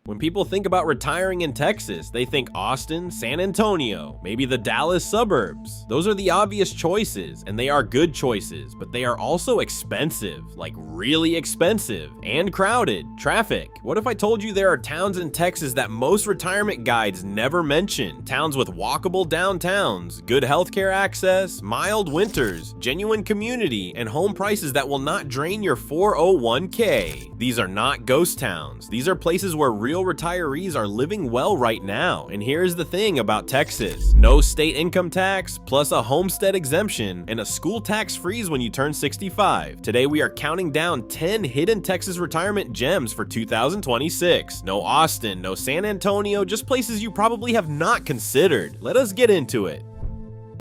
When people think about retiring in Texas, they think Austin, San Antonio, maybe the Dallas suburbs. Those are the obvious choices, and they are good choices, but they are also expensive, like really expensive, and crowded. Traffic. What if I told you there are towns in Texas that most retirement guides never mention? Towns with walkable downtowns, good healthcare access, mild winters, genuine community, and home prices that will not drain your 401k. These are not ghost towns. These are places where real retirees are living well right now. And here's the thing about Texas: no state income tax, plus a homestead exemption, and a school tax freeze when you turn 65. Today we are counting down 10 hidden Texas retirement gems for 2026. No Austin, no San Antonio, just places you probably have not considered. Let us get into it.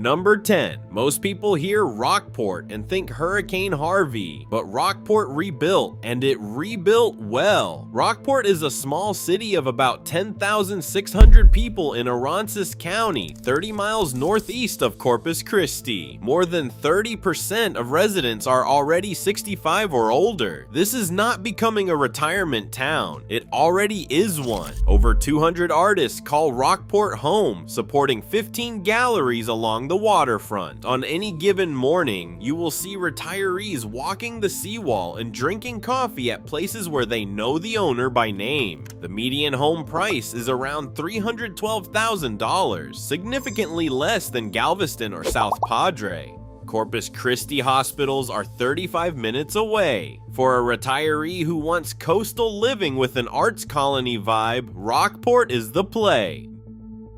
Number 10. Most people hear Rockport and think Hurricane Harvey, but Rockport rebuilt, and it rebuilt well. Rockport is a small city of about 10,600 people in Aransas County, 30 miles northeast of Corpus Christi. More than 30% of residents are already 65 or older. This is not becoming a retirement town. It already is one. Over 200 artists call Rockport home, supporting 15 galleries along the waterfront. On any given morning, you will see retirees walking the seawall and drinking coffee at places where they know the owner by name. The median home price is around $312,000, significantly less than Galveston or South Padre. Corpus Christi hospitals are 35 minutes away. For a retiree who wants coastal living with an arts colony vibe, Rockport is the play.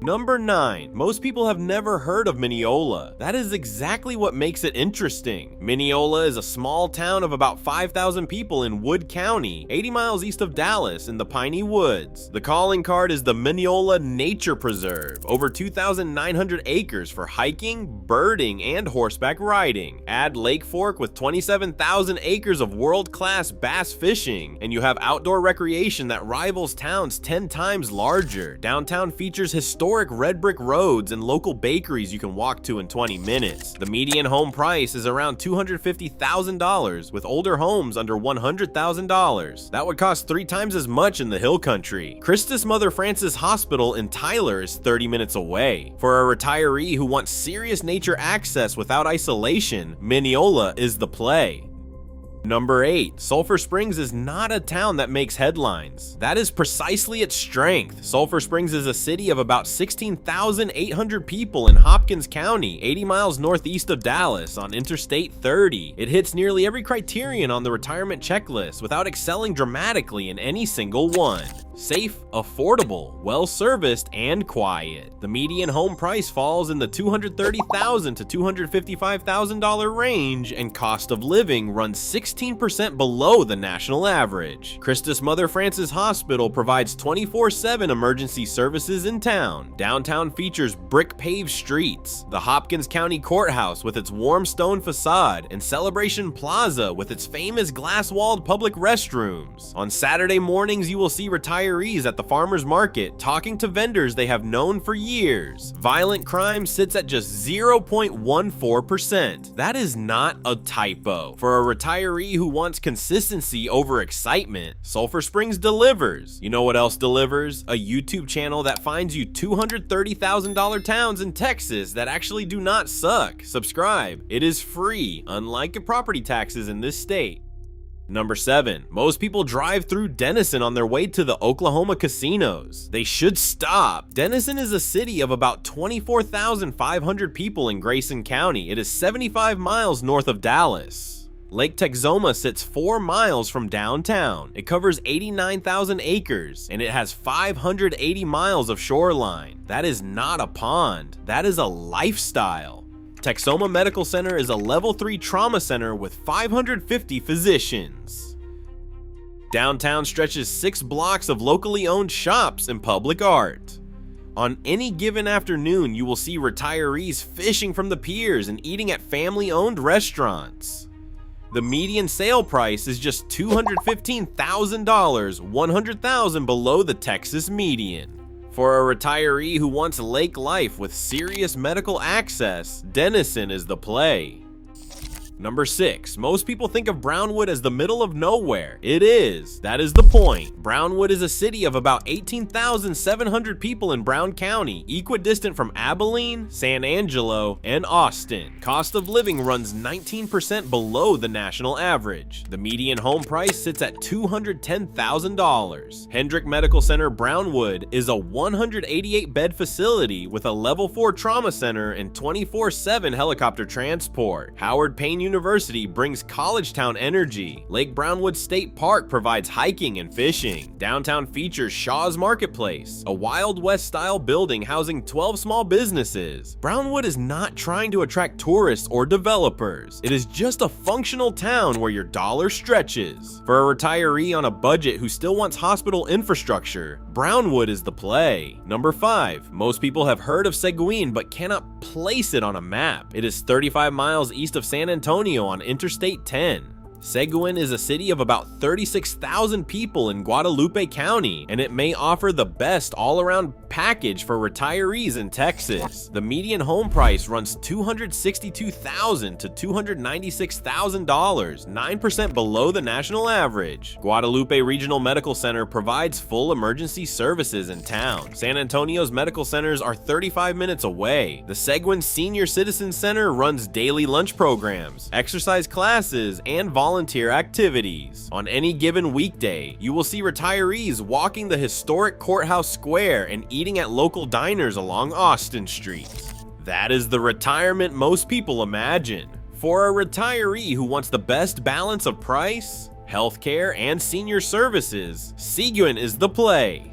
Number 9. Most people have never heard of Mineola. That is exactly what makes it interesting. Mineola is a small town of about 5,000 people in Wood County, 80 miles east of Dallas in the Piney Woods. The calling card is the Mineola Nature Preserve, over 2,900 acres for hiking, birding, and horseback riding. Add Lake Fork with 27,000 acres of world-class bass fishing, and you have outdoor recreation that rivals towns 10 times larger. Downtown features historic red brick roads and local bakeries you can walk to in 20 minutes. The median home price is around $250,000, with older homes under $100,000. That would cost 3 times as much in the Hill Country. Christus Mother Frances Hospital in Tyler is 30 minutes away. For a retiree who wants serious nature access without isolation, Mineola is the play. Number 8. Sulphur Springs is not a town that makes headlines. That is precisely its strength. Sulphur Springs is a city of about 16,800 people in Hopkins County, 80 miles northeast of Dallas on Interstate 30. It hits nearly every criterion on the retirement checklist without excelling dramatically in any single one. Safe, affordable, well-serviced, and quiet. The median home price falls in the $230,000 to $255,000 range, and cost of living runs 16% below the national average. Christus Mother Frances Hospital provides 24/7 emergency services in town. Downtown features brick-paved streets, the Hopkins County Courthouse with its warm stone facade, and Celebration Plaza with its famous glass-walled public restrooms. On Saturday mornings, you will see retirees at the farmers market talking to vendors they have known for years. Violent crime sits at just 0.14%. That is not a typo. For a retiree who wants consistency over excitement, Sulphur Springs delivers. You know what else delivers? A YouTube channel that finds you $230,000 towns in Texas that actually do not suck. Subscribe. It is free, unlike property taxes in this state. Number 7. Most people drive through Denison on their way to the Oklahoma casinos. They should stop. Denison is a city of about 24,500 people in Grayson County. It is 75 miles north of Dallas. Lake Texoma sits 4 miles from downtown. It covers 89,000 acres, and it has 580 miles of shoreline. That is not a pond. That is a lifestyle. Texoma Medical Center is a level 3 trauma center with 550 physicians. Downtown stretches 6 blocks of locally owned shops and public art. On any given afternoon, you will see retirees fishing from the piers and eating at family-owned restaurants. The median sale price is just $215,000, $100,000 below the Texas median. For a retiree who wants lake life with serious medical access, Denison is the play. Number 6. Most people think of Brownwood as the middle of nowhere. It is. That is the point. Brownwood is a city of about 18,700 people in Brown County, equidistant from Abilene, San Angelo, and Austin. Cost of living runs 19% below the national average. The median home price sits at $210,000. Hendrick Medical Center Brownwood is a 188-bed facility with a level 4 trauma center and 24/7 helicopter transport. Howard Payne University brings college town energy. Lake Brownwood State Park provides hiking and fishing. Downtown features Shaw's Marketplace, a Wild West style building housing 12 small businesses. Brownwood is not trying to attract tourists or developers. It is just a functional town where your dollar stretches. For a retiree on a budget who still wants hospital infrastructure, Brownwood is the play. Number 5. Most people have heard of Seguin but cannot place it on a map. It is 35 miles east of San Antonio on Interstate 10. Seguin is a city of about 36,000 people in Guadalupe County, and it may offer the best all-around package for retirees in Texas. The median home price runs $262,000 to $296,000, 9% below the national average. Guadalupe Regional Medical Center provides full emergency services in town. San Antonio's medical centers are 35 minutes away. The Seguin Senior Citizen Center runs daily lunch programs, exercise classes, and volunteer activities. On any given weekday, you will see retirees walking the historic courthouse square and eating at local diners along Austin Street. That is the retirement most people imagine. For a retiree who wants the best balance of price, healthcare, and senior services, Seguin is the play.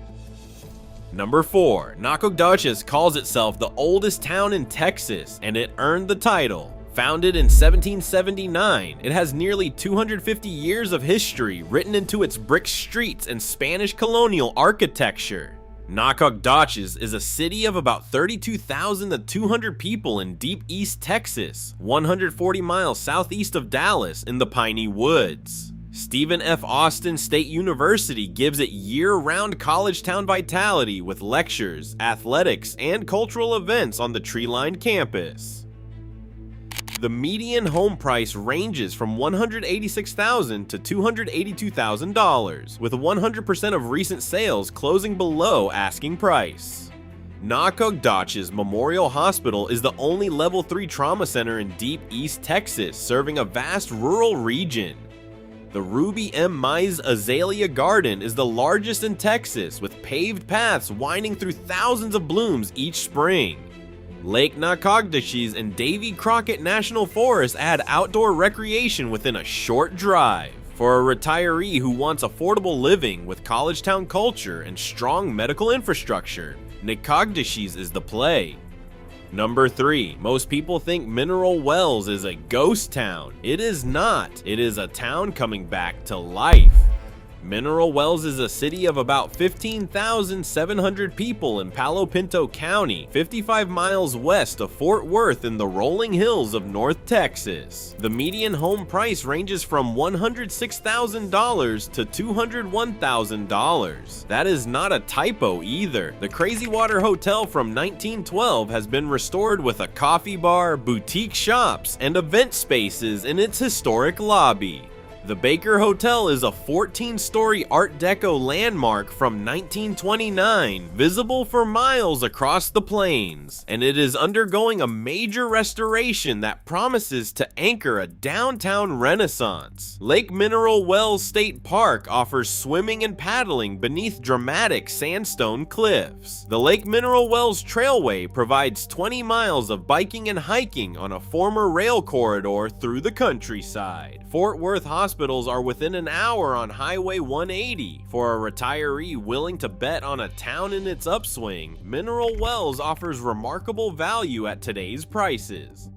Number 4. Nacogdoches calls itself the oldest town in Texas, and it earned the title. Founded in 1779, it has nearly 250 years of history written into its brick streets and Spanish colonial architecture. Nacogdoches is a city of about 32,200 people in deep East Texas, 140 miles southeast of Dallas in the Piney Woods. Stephen F. Austin State University gives it year-round college town vitality with lectures, athletics, and cultural events on the tree-lined campus. The median home price ranges from $186,000 to $282,000, with 100% of recent sales closing below asking price. Nacogdoches Memorial Hospital is the only level 3 trauma center in deep East Texas, serving a vast rural region. The Ruby M. Mize Azalea Garden is the largest in Texas, with paved paths winding through thousands of blooms each spring. Lake Nacogdoches and Davy Crockett National Forest add outdoor recreation within a short drive. For a retiree who wants affordable living with college town culture and strong medical infrastructure, Nacogdoches is the play. Number 3. Most people think Mineral Wells is a ghost town. It is not. It is a town coming back to life. Mineral Wells is a city of about 15,700 people in Palo Pinto County, 55 miles west of Fort Worth in the rolling hills of North Texas. The median home price ranges from $106,000 to $201,000. That is not a typo either. The Crazy Water Hotel from 1912 has been restored with a coffee bar, boutique shops, and event spaces in its historic lobby. The Baker Hotel is a 14-story Art Deco landmark from 1929, visible for miles across the plains, and it is undergoing a major restoration that promises to anchor a downtown renaissance. Lake Mineral Wells State Park offers swimming and paddling beneath dramatic sandstone cliffs. The Lake Mineral Wells Trailway provides 20 miles of biking and hiking on a former rail corridor through the countryside. Fort Worth hospitals are within an hour on Highway 180. For a retiree willing to bet on a town in its upswing, Mineral Wells offers remarkable value at today's prices.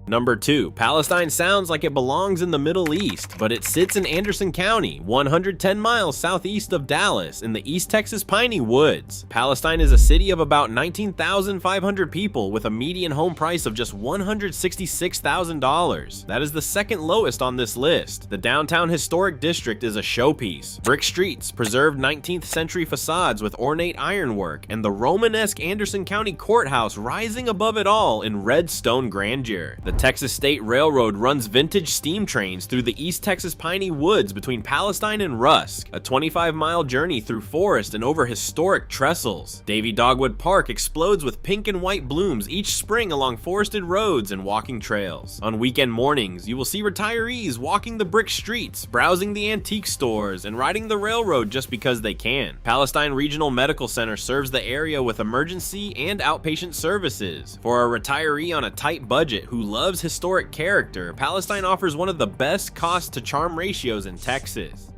Number 2. Palestine sounds like it belongs in the Middle East, but it sits in Anderson County, 110 miles southeast of Dallas in the East Texas Piney Woods. Palestine is a city of about 19,500 people with a median home price of just $166,000. That is the second lowest on this list. The downtown historic district is a showpiece. Brick streets, preserved 19th century facades with ornate ironwork, and the Romanesque Anderson County Courthouse rising above it all in red stone grandeur. The The Texas State Railroad runs vintage steam trains through the East Texas piney woods between Palestine and Rusk, a 25-mile journey through forest and over historic trestles. Davy Dogwood Park explodes with pink and white blooms each spring along forested roads and walking trails. On weekend mornings, you will see retirees walking the brick streets, browsing the antique stores, and riding the railroad just because they can. Palestine Regional Medical Center serves the area with emergency and outpatient services. For a retiree on a tight budget who loves historic character, Palestine offers one of the best cost-to-charm ratios in Texas.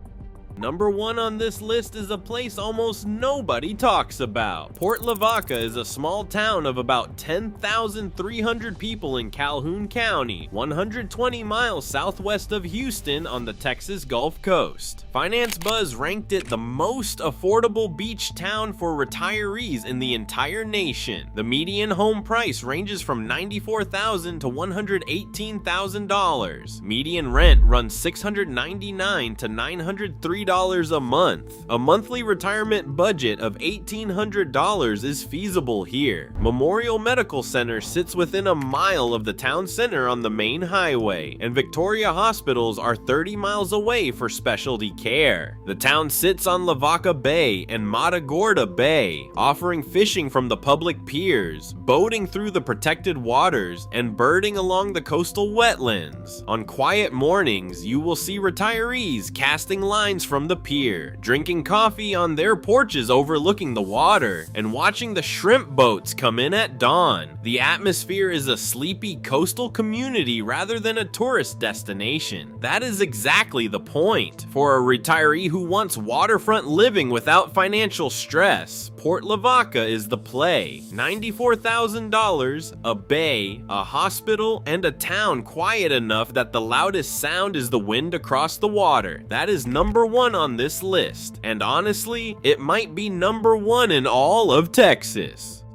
Number 1 on this list is a place almost nobody talks about. Port Lavaca is a small town of about 10,300 people in Calhoun County, 120 miles southwest of Houston on the Texas Gulf Coast. Finance Buzz ranked it the most affordable beach town for retirees in the entire nation. The median home price ranges from $94,000 to $118,000. Median rent runs $699 to $903 a month. A monthly retirement budget of $1,800 is feasible here. Memorial Medical Center sits within a mile of the town center on the main highway, and Victoria hospitals are 30 miles away for specialty care. The town sits on Lavaca Bay and Matagorda Bay, offering fishing from the public piers, boating through the protected waters, and birding along the coastal wetlands. On quiet mornings, you will see retirees casting lines from the pier, drinking coffee on their porches overlooking the water, and watching the shrimp boats come in at dawn. The atmosphere is a sleepy coastal community rather than a tourist destination. That is exactly the point. For a retiree who wants waterfront living without financial stress, Port Lavaca is the play. $94,000, a bay, a hospital, and a town quiet enough that the loudest sound is the wind across the water. That is number 1 on this list, and honestly, it might be number 1 in all of Texas.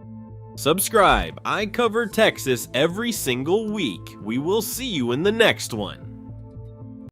Subscribe. I cover Texas every single week. We will see you in the next one.